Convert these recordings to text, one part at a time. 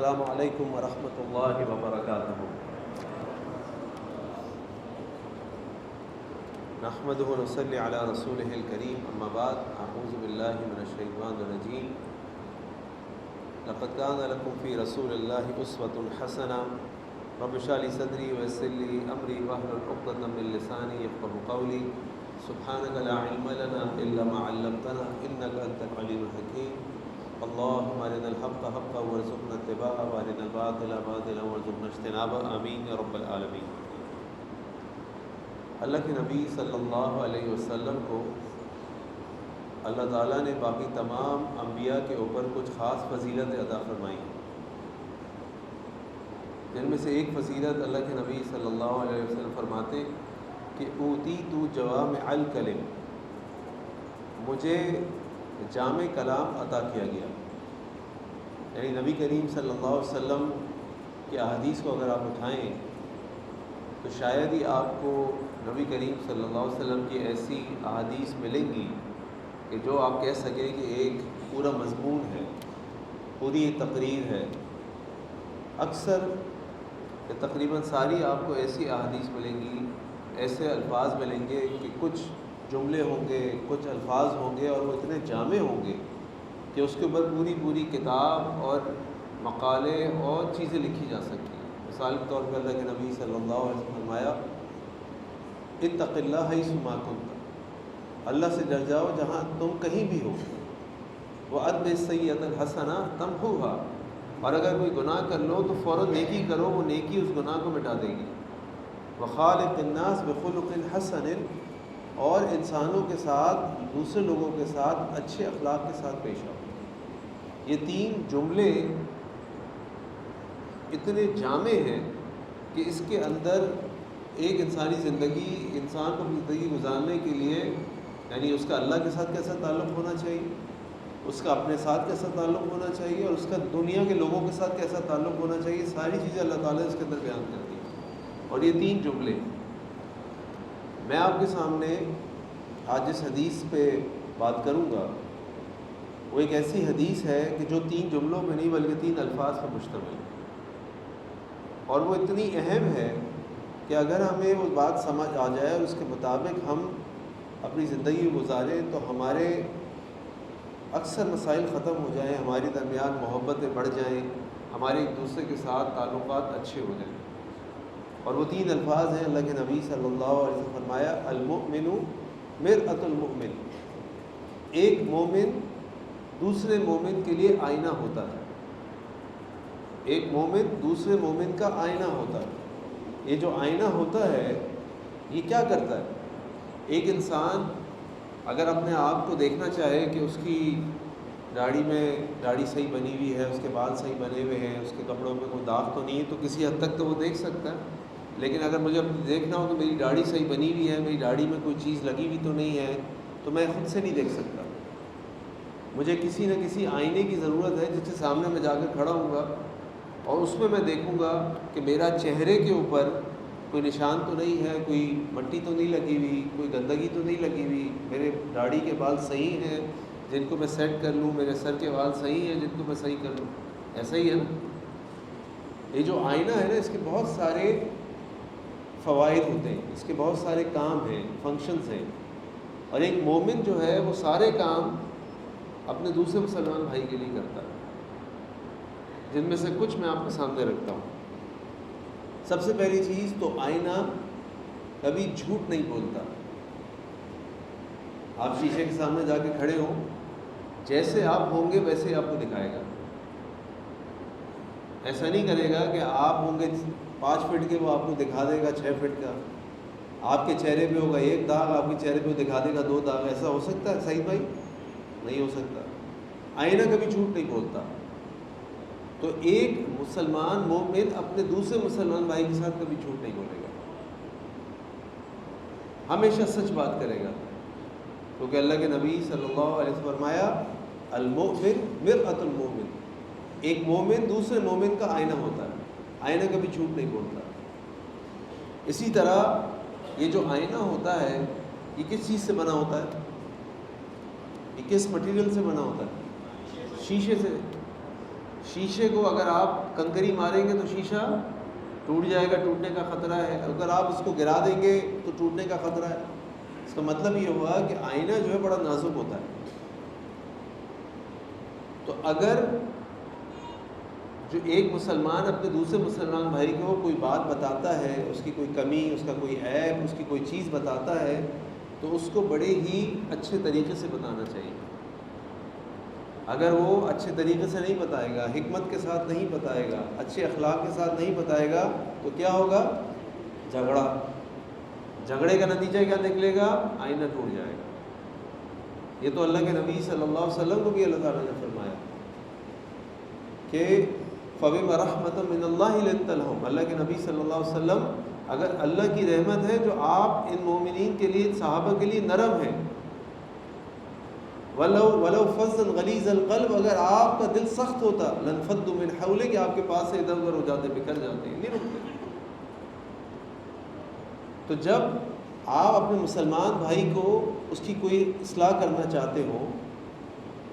السلام علیکم ورحمۃ اللہ وبرکاتہ۔ نحمدہ و نصلی علی رسولہ الکریم، اما بعد، اعوذ باللہ من الشیطان الرجیم۔ لقد کان لکم فی رسول اللہ اسوۃ حسنہ، رب اشرح لی صدری ویسر لی امری واحلل عقدۃ من لسانی یفقہوا قولی۔ سبحانک لا علم لنا الا ما علمتنا انک انت العلیم الحکیم۔ اللہم ارنا الحق حقا وارزقنا اتباعہ وارنا الباطل باطلا وارزقنا اجتنابہ، آمین یا رب العالمین۔ اللہ کے نبی صلی اللہ علیہ وسلم کو اللہ تعالیٰ نے باقی تمام انبیاء کے اوپر کچھ خاص فضیلت عطا فرمائی، جن میں سے ایک فضیلت اللہ کے نبی صلی اللہ علیہ وسلم فرماتے کہ اوتیت جوامع الکلم، مجھے جامع کلام عطا کیا گیا۔ یعنی نبی کریم صلی اللہ علیہ وسلم کی احادیث کو اگر آپ اٹھائیں تو شاید ہی آپ کو نبی کریم صلی اللہ علیہ وسلم کی ایسی احادیث ملیں گی کہ جو آپ کہہ سکیں کہ ایک پورا مضمون ہے، پوری ایک تقریر ہے۔ اکثر تقریباً ساری آپ کو ایسی احادیث ملیں گی، ایسے الفاظ ملیں گے کہ کچھ جملے ہوں گے، کچھ الفاظ ہوں گے اور وہ اتنے جامع ہوں گے کہ اس کے اوپر پوری کتاب اور مقالے اور چیزیں لکھی جا سکتی ہیں۔ مثال کے طور پر اللہ کے نبی صلی اللہ علیہ وسلم فرمایا اتق اللہ حیث ما کنت، اللہ سے ڈر جاؤ جہاں تم کہیں بھی ہو۔ وَأَتْبِعِ السَّیِّئَةَ الْحَسَنَةَ تَمْحُوهَا، اور اگر کوئی گناہ کر لو تو فوراً نیکی کرو، وہ نیکی اس گناہ کو مٹا دے گی۔ وَخَالِقِ النَّاسَ بِخُلُقٍ حَسَنٍ، اور انسانوں کے ساتھ، دوسرے لوگوں کے ساتھ اچھے اخلاق کے ساتھ پیش آؤ۔ یہ تین جملے اتنے جامع ہیں کہ اس کے اندر ایک انسانی زندگی، انسان کو اپنی زندگی گزارنے کے لیے، یعنی اس کا اللہ کے ساتھ کیسا تعلق ہونا چاہیے، اس کا اپنے ساتھ کیسا تعلق ہونا چاہیے، اور اس کا دنیا کے لوگوں کے ساتھ کیسا تعلق ہونا چاہیے، ساری چیزیں اللہ تعالیٰ نے اس کے اندر بیان کر دی۔ اور یہ تین جملے میں آپ کے سامنے آج جس حدیث پہ بات کروں گا وہ ایک ایسی حدیث ہے کہ جو تین جملوں میں نہیں بلکہ تین الفاظ پر مشتمل ہے، اور وہ اتنی اہم ہے کہ اگر ہمیں وہ بات سمجھ آ جائے اور اس کے مطابق ہم اپنی زندگی گزاریں تو ہمارے اکثر مسائل ختم ہو جائیں، ہمارے درمیان محبتیں بڑھ جائیں، ہمارے ایک دوسرے کے ساتھ تعلقات اچھے ہو جائیں۔ اور وہ تین الفاظ ہیں، اللہ کے نبی صلی اللہ علیہ وسلم فرمایا المؤمن مرآۃ المؤمن، ایک مومن دوسرے مومن کے لیے آئینہ ہوتا ہے۔ ایک مومن دوسرے مومن کا آئینہ ہوتا ہے۔ یہ جو آئینہ ہوتا ہے یہ کیا کرتا ہے؟ ایک انسان اگر اپنے آپ کو دیکھنا چاہے کہ اس کی داڑھی صحیح بنی ہوئی ہے، اس کے بال صحیح بنے ہوئے ہیں، اس کے کپڑوں پہ کوئی داغ تو نہیں ہے، تو کسی حد تک تو وہ دیکھ سکتا ہے۔ لیکن اگر مجھے دیکھنا ہو کہ میری داڑھی صحیح بنی ہوئی ہے، میری داڑھی میں کوئی چیز لگی ہوئی تو نہیں ہے، تو میں خود سے نہیں دیکھ سکتا۔ مجھے کسی نہ کسی آئینے کی ضرورت ہے جس کے سامنے میں جا کے کھڑا ہوں گا اور اس میں میں دیکھوں گا کہ میرا چہرے کے اوپر کوئی نشان تو نہیں ہے، کوئی مٹی تو نہیں لگی ہوئی، کوئی گندگی تو نہیں لگی ہوئی، میرے داڑھی کے بال صحیح ہیں جن کو میں سیٹ کر لوں، میرے سر کے بال صحیح ہیں جن کو میں صحیح کر لوں۔ ایسا ہی ہے نا؟ یہ جو آئینہ ہے نا، اس کے بہت سارے فوائد ہوتے ہیں، اس کے بہت سارے کام ہیں، فنکشنز ہیں، اور ایک مومن جو ہے وہ سارے کام اپنے دوسرے مسلمان بھائی کے لیے کرتا ہے، جن میں سے کچھ میں آپ کے سامنے رکھتا ہوں۔ سب سے پہلی چیز تو آئینہ کبھی جھوٹ نہیں بولتا۔ آپ شیشے کے سامنے جا کے کھڑے ہوں، جیسے آپ ہوں گے ویسے آپ کو دکھائے گا۔ ایسا نہیں کرے گا کہ آپ ہوں گے 5 فٹ کے، وہ آپ کو دکھا دے گا 6 فٹ کا۔ آپ کے چہرے پہ ہوگا ایک داغ، آپ کے چہرے پہ دکھا دے گا 2 داغ۔ ایسا ہو سکتا ہے سعید بھائی؟ نہیں ہو سکتا۔ آئینہ کبھی جھوٹ نہیں بولتا۔ تو ایک مسلمان مومن اپنے دوسرے مسلمان بھائی کے ساتھ کبھی جھوٹ نہیں بولے گا، ہمیشہ سچ بات کرے گا، کیونکہ اللہ کے نبی صلی اللہ علیہ وسلم فرمایا المؤمن مرآۃ المؤمن، ایک مومن دوسرے مومن کا آئینہ ہوتا ہے۔ آئینہ کبھی جھوٹ نہیں بولتا۔ اسی طرح یہ جو آئینہ ہوتا ہے یہ کس چیز سے بنا ہوتا ہے؟ یہ کس مٹیریل سے بنا ہوتا ہے؟ شیشے سے۔ شیشے کو اگر آپ کنکری ماریں گے تو شیشہ ٹوٹ جائے گا، ٹوٹنے کا خطرہ ہے، اگر آپ اس کو گرا دیں گے تو ٹوٹنے کا خطرہ ہے۔ اس کا مطلب یہ ہوا کہ آئینہ جو ہے بڑا نازک ہوتا ہے۔ تو اگر جو ایک مسلمان اپنے دوسرے مسلمان بھائی کو کوئی بات بتاتا ہے، اس کی کوئی کمی، اس کا کوئی عیب، اس کی کوئی چیز بتاتا ہے، تو اس کو بڑے ہی اچھے طریقے سے بتانا چاہیے۔ اگر وہ اچھے طریقے سے نہیں بتائے گا، حکمت کے ساتھ نہیں بتائے گا، اچھے اخلاق کے ساتھ نہیں بتائے گا، تو کیا ہوگا؟ جھگڑا۔ جھگڑے کا نتیجہ کیا نکلے گا؟ آئینہ ٹوٹ جائے گا۔ یہ تو اللہ کے نبی صلی اللہ علیہ وسلم کو بھی اللہ تعالیٰ نے فرمایا کہ فَبِمَا رَحْمَةٍ مِّنَ اللَّهِ لِنتَ لَهُمْ، اللہ کے نبی صلی اللہ علیہ وسلم، اگر اللہ کی رحمت ہے جو آپ ان مومنین کے لیے، صحابہ کے لیے نرم ہیں، وَلَوْ فَظًّا غَلِيظَ الْقَلْبِ، اگر آپ کا دل سخت ہوتا، لَانفَضُّوا مِنْ حَوْلِكَ، کہ آپ کے پاس سے ادھر ادھر ہو جاتے، بکھر جاتے، نہیں رکتے۔ تو جب آپ اپنے مسلمان بھائی کو اس کی کوئی اصلاح کرنا چاہتے ہو،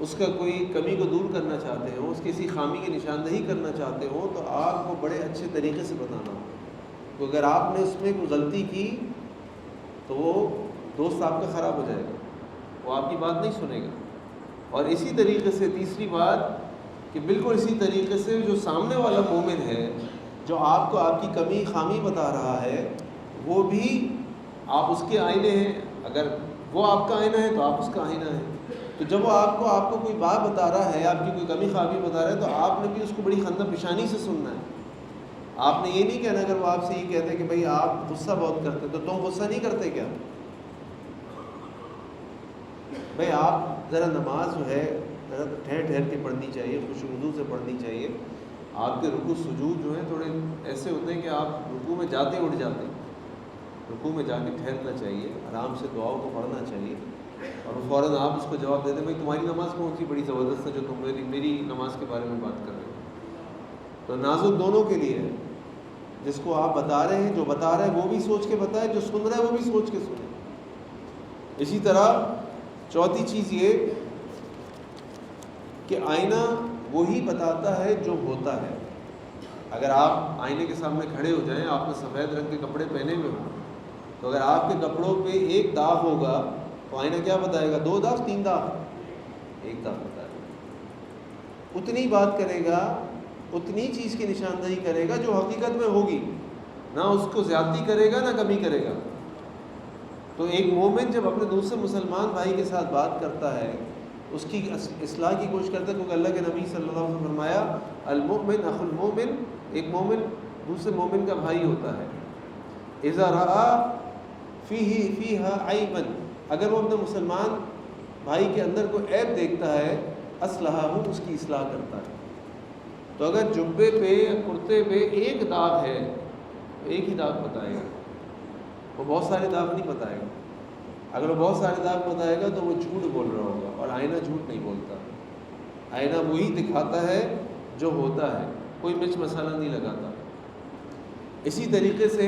اس کا کوئی کمی کو دور کرنا چاہتے ہو، اس کی کسی خامی کی نشاندہی کرنا چاہتے ہو، تو آپ کو بڑے اچھے طریقے سے بتانا ہو۔ تو اگر آپ نے اس میں کوئی غلطی کی تو وہ دوست آپ کا خراب ہو جائے گا، وہ آپ کی بات نہیں سنے گا۔ اور اسی طریقے سے تیسری بات کہ بالکل اسی طریقے سے جو سامنے والا مومن ہے، جو آپ کو آپ کی کمی خامی بتا رہا ہے، وہ بھی آپ اس کے آئینے ہیں۔ اگر وہ آپ کا آئینہ ہے تو آپ اس کا آئینہ ہے۔ تو جب وہ آپ کو کوئی بات بتا رہا ہے، آپ کی کوئی کمی خامی بتا رہا ہے، تو آپ نے بھی اس کو بڑی خندہ پیشانی سے سننا ہے۔ آپ نے یہ نہیں کہنا اگر وہ آپ سے یہ کہتے ہیں کہ بھئی آپ غصہ بہت کرتے، تو تم غصہ نہیں کرتے کیا؟ بھئی آپ ذرا نماز جو ہے ذرا ٹھہر ٹھہر کے پڑھنی چاہیے، خشوع و خضوع سے پڑھنی چاہیے۔ آپ کے رکوع سجود جو ہیں تھوڑے ایسے ہوتے ہیں کہ آپ رکوع میں جاتے اٹھ جاتے ہیں۔ رکوع میں جا کے ٹھہرنا چاہیے، آرام سے دعاؤں کو پڑھنا چاہیے، اور فوراً آپ اس کو جواب دے دیں بھائی تمہاری نماز کون سی بڑی زبردست ہے جو تم میری نماز کے بارے میں بات کر رہے ہو۔ تو نازک دونوں کے لیے ہے، جس کو آپ بتا رہے ہیں، جو بتا رہے ہیں وہ بھی سوچ کے بتائے، جو سن رہا ہے وہ بھی سوچ کے سنے۔ اسی طرح چوتھی چیز یہ کہ آئینہ وہی بتاتا ہے جو ہوتا ہے۔ اگر آپ آئینے کے سامنے کھڑے ہو جائیں، آپ نے سفید رنگ کے کپڑے پہنے ہوئے ہوں، تو اگر آپ کے کپڑوں پہ ایک داغ ہوگا تو آئینہ کیا بتائے گا؟ 2 داغ، 3 داغ؟ ایک داغ بتائے گا۔ اتنی بات کرے گا، اتنی چیز کی نشاندہی کرے گا جو حقیقت میں ہوگی، نہ اس کو زیادتی کرے گا نہ کمی کرے گا۔ تو ایک مومن جب اپنے دوسرے مسلمان بھائی کے ساتھ بات کرتا ہے، اس کی اصلاح کی کوشش کرتا ہے، کیونکہ اللہ کے نبی صلی اللہ علیہ وسلم نے فرمایا المؤمن اخو المؤمن، ایک مومن دوسرے مومن کا بھائی ہوتا ہے۔ اذا رأى فیہا عیبا، اگر وہ اپنے مسلمان بھائی کے اندر کوئی عیب دیکھتا ہے، اصلحہ، اس کی اصلاح کرتا ہے۔ تو اگر جبے پہ یا کرتے پہ ایک داغ ہے تو ایک ہی داغ بتائے گا، وہ بہت سارے داغ نہیں بتائے گا۔ اگر وہ بہت سارے داغ بتائے گا تو وہ جھوٹ بول رہا ہوگا، اور آئینہ جھوٹ نہیں بولتا۔ آئینہ وہی دکھاتا ہے جو ہوتا ہے، کوئی مرچ مسالہ نہیں لگاتا۔ اسی طریقے سے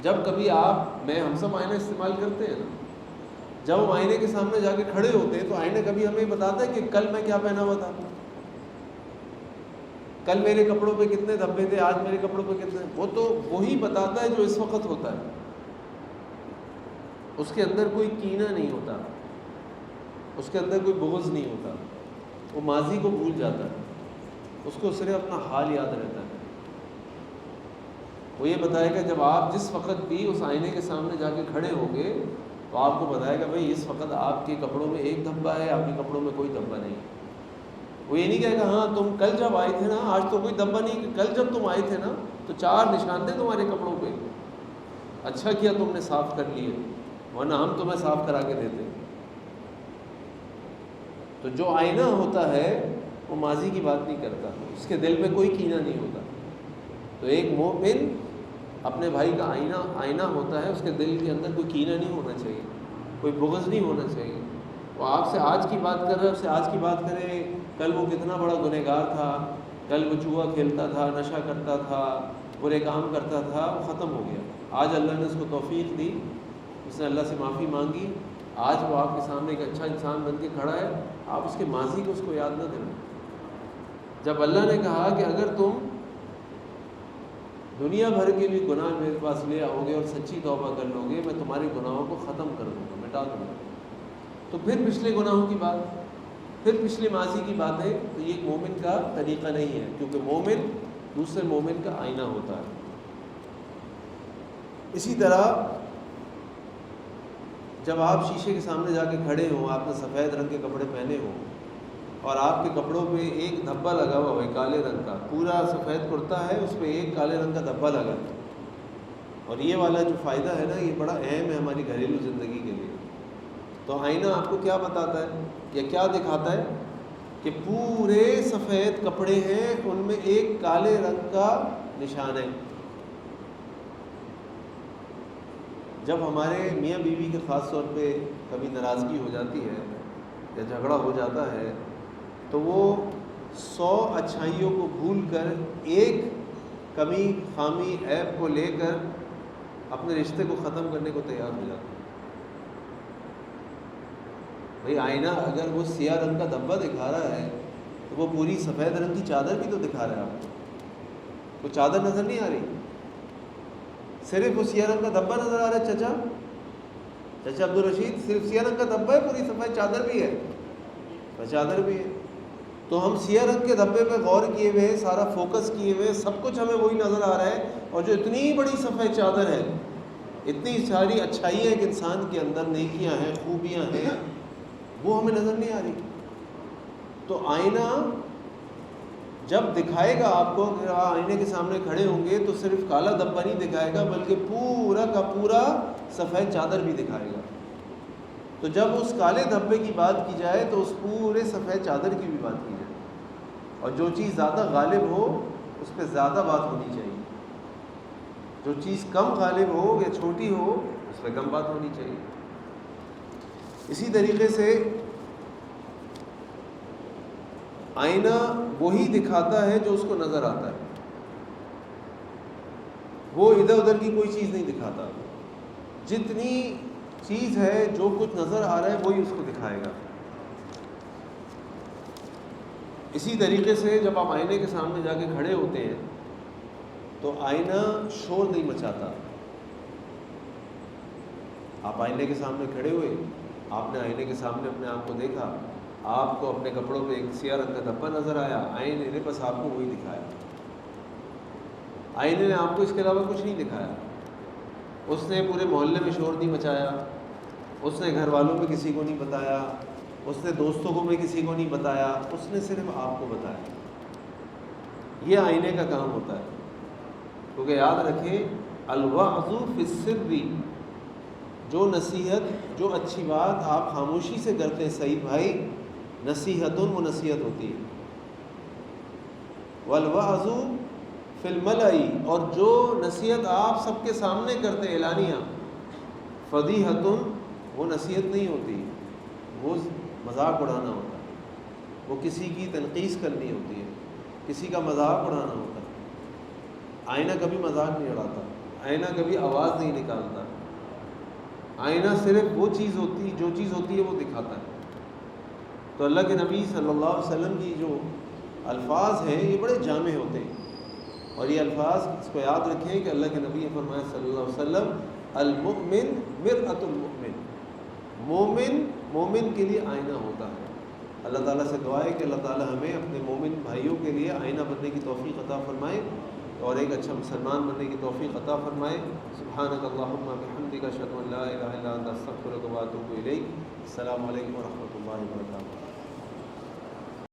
جب کبھی ہم سب آئینہ استعمال کرتے ہیں نا، جب ہم آئینے کے سامنے جا کے کھڑے ہوتے ہیں تو آئینہ کبھی ہمیں بتاتا ہے کہ کل میں کیا پہنا ہوا تھا، کل میرے کپڑوں پہ کتنے دھبے تھے، آج میرے کپڑوں پہ کتنے۔ وہ تو وہی بتاتا ہے جو اس وقت ہوتا ہے، اس کے اندر کوئی کینہ نہیں ہوتا، اس کے اندر کوئی بغض نہیں ہوتا، وہ ماضی کو بھول جاتا ہے، اس کو صرف اپنا حال یاد رہتا ہے۔ وہ یہ بتائے گا جب آپ جس وقت بھی اس آئینے کے سامنے جا کے کھڑے ہوں گے تو آپ کو بتائے گا بھئی اس وقت آپ کے کپڑوں میں ایک دھبا ہے، آپ کے کپڑوں میں کوئی دھبا نہیں۔ وہ یہ نہیں کہے گا ہاں تم کل جب آئے تھے نا، آج تو کوئی دھبا نہیں، کل جب تم آئے تھے نا تو 4 نشان تھے تمہارے کپڑوں پہ، اچھا کیا تم نے صاف کر لیے، ورنہ ہم تمہیں صاف کرا کے دیتے۔ تو جو آئینہ ہوتا ہے وہ ماضی کی بات نہیں کرتا، اس کے دل میں کوئی کینہ نہیں ہوتا۔ تو ایک مومن اپنے بھائی کا آئینہ ہوتا ہے، اس کے دل کے اندر کوئی کینہ نہیں ہونا چاہیے، کوئی بغض نہیں ہونا چاہیے۔ وہ آپ سے آج کی بات کر رہا ہے، اس سے آج کی بات کرے، کل وہ کتنا بڑا گنہگار تھا، کل وہ جوا کھیلتا تھا، نشہ کرتا تھا، برے کام کرتا تھا، وہ ختم ہو گیا۔ آج اللہ نے اس کو توفیق دی، اس نے اللہ سے معافی مانگی، آج وہ آپ کے سامنے ایک اچھا انسان بن کے کھڑا ہے، آپ اس کے ماضی کو اس کو یاد نہ دیں۔ جب اللہ نے کہا کہ اگر تم دنیا بھر کے بھی گناہ میرے پاس لے آؤ گے اور سچی توبہ کر لو گے، میں تمہارے گناہوں کو ختم کر دوں گا، مٹا دوں گا. تو پھر پچھلے گناہوں کی بات، پھر پچھلے ماضی کی بات ہے، تو یہ ایک مومن کا طریقہ نہیں ہے، کیونکہ مومن دوسرے مومن کا آئینہ ہوتا ہے. اسی طرح جب آپ شیشے کے سامنے جا کے کھڑے ہوں، آپ نے سفید رنگ کے کپڑے پہنے ہوں اور آپ کے کپڑوں پہ ایک دھبا لگا ہوا ہے کالے رنگ کا، پورا سفید کرتا ہے، اس پہ ایک کالے رنگ کا دھبا لگا ہے، اور یہ والا جو فائدہ ہے نا، یہ بڑا اہم ہے ہماری گھریلو زندگی کے لیے. تو آئینہ آپ کو کیا بتاتا ہے یا کیا دکھاتا ہے کہ پورے سفید کپڑے ہیں، ان میں ایک کالے رنگ کا نشان ہے. جب ہمارے میاں بیوی کے خاص طور پہ کبھی ناراضگی ہو جاتی ہے یا جھگڑا ہو جاتا ہے، تو وہ 100 اچھائیوں کو بھول کر ایک کمی خامی عیب کو لے کر اپنے رشتے کو ختم کرنے کو تیار ہو جاتا ہے. بھئی آئینہ اگر وہ سیاہ رنگ کا دھبا دکھا رہا ہے تو وہ پوری سفید رنگ کی چادر بھی تو دکھا رہا ہے آپ کو. وہ چادر نظر نہیں آ رہی، صرف وہ سیاہ رنگ کا دھبا نظر آ رہا ہے. چچا عبدالرشید، صرف سیاہ رنگ کا دھبا ہے، پوری سفید چادر بھی ہے؟ چادر بھی ہے. تو ہم سیاہ رنگ کے دھبے پہ غور کیے ہوئے، سارا فوکس کیے ہوئے، سب کچھ ہمیں وہی نظر آ رہا ہے، اور جو اتنی بڑی سفید چادر ہے، اتنی ساری اچھائیاں ایک انسان کے اندر، نیکیاں ہیں، خوبیاں ہیں، وہ ہمیں نظر نہیں آ رہی. تو آئینہ جب دکھائے گا آپ کو، کہ آئینے کے سامنے کھڑے ہوں گے، تو صرف کالا دھبا نہیں دکھائے گا، بلکہ پورا کا پورا سفید چادر بھی دکھائے گا. تو جب اس کالے دھبے کی بات کی جائے تو اس پورے سفید چادر کی بھی بات کی جائے، اور جو چیز زیادہ غالب ہو اس پہ زیادہ بات ہونی چاہیے، جو چیز کم غالب ہو یا چھوٹی ہو اس پہ کم بات ہونی چاہیے. اسی طریقے سے آئینہ وہی دکھاتا ہے جو اس کو نظر آتا ہے، وہ ادھر ادھر کی کوئی چیز نہیں دکھاتا. جتنی چیز ہے، جو کچھ نظر آ رہا ہے، وہی اس کو دکھائے گا. اسی طریقے سے جب آپ آئینے کے سامنے جا کے کھڑے ہوتے ہیں تو آئینہ شور نہیں مچاتا. آپ آئینے کے سامنے کھڑے ہوئے، آپ نے آئینے کے سامنے اپنے آپ کو دیکھا، آپ کو اپنے کپڑوں پہ ایک سیاہ رنگ کا دھبا نظر آیا، آئینے نے بس آپ کو وہی دکھایا. آئینے نے آپ کو اس کے علاوہ کچھ نہیں دکھایا. اس نے پورے محلے میں شور نہیں مچایا، اس نے گھر والوں میں کسی کو نہیں بتایا، اس نے دوستوں کو میں کسی کو نہیں بتایا، اس نے صرف آپ کو بتایا. یہ آئینے کا کام ہوتا ہے. کیونکہ یاد رکھیں، الوعظ فی السر، جو نصیحت، جو اچھی بات آپ خاموشی سے کرتے ہیں سعید بھائی، نصیحت وہ نصیحت ہوتی ہے. والوعظ فی الملأ، اور جو نصیحت آپ سب کے سامنے کرتے ہیں اعلانیہ، فضیحت وہ نصیحت نہیں ہوتی، وہ مذاق اڑانا ہوتا ہے، وہ کسی کی تنقیص کرنی ہوتی ہے، کسی کا مذاق اڑانا ہوتا ہے. آئینہ کبھی مذاق نہیں اڑاتا، آئینہ کبھی آواز نہیں نکالتا. آئینہ صرف وہ چیز ہوتی، جو چیز ہوتی ہے وہ دکھاتا ہے. تو اللہ کے نبی صلی اللہ علیہ وسلم کی جو الفاظ ہیں یہ بڑے جامع ہوتے ہیں، اور یہ الفاظ اس کو یاد رکھیں کہ اللہ کے نبی نے فرمایا صلی اللہ علیہ وسلم، المؤمن مرآۃ المؤمن، مومن مومن کے لیے آئینہ ہوتا ہے. اللہ تعالیٰ سے دعا ہے کہ اللہ تعالیٰ ہمیں اپنے مومن بھائیوں کے لیے آئینہ بننے کی توفیق عطا فرمائے اور ایک اچھا مسلمان بننے کی توفیق عطا فرمائے. سبحانک اللہم بحمدک، اشہد ان لا الہ الا انت، استغفرک و اتوب الیک. السلام علیکم ورحمۃ اللہ وبرکاتہ.